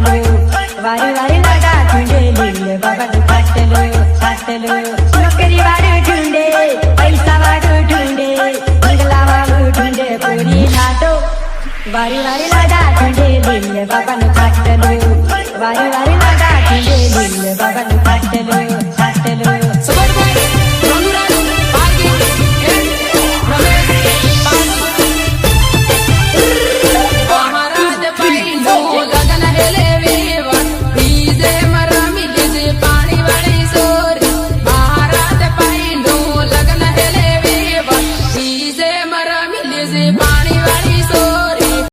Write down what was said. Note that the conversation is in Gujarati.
વારે વારે લાડા ઢૂંઢે લીલે બાબાનું ખાટલું નોકરી વાળું ઢૂંઢે પૈસા વાળું ઢૂંઢે બંગલા વાળું ઢૂંઢે પૂરી નાટો વારે વારે લાડા ઢૂંઢે લીલે બાબાનું ખાટલું વારે વારે લાડા ઢૂંઢે લીલે બાબાનું ખાટલું પાણી વાળી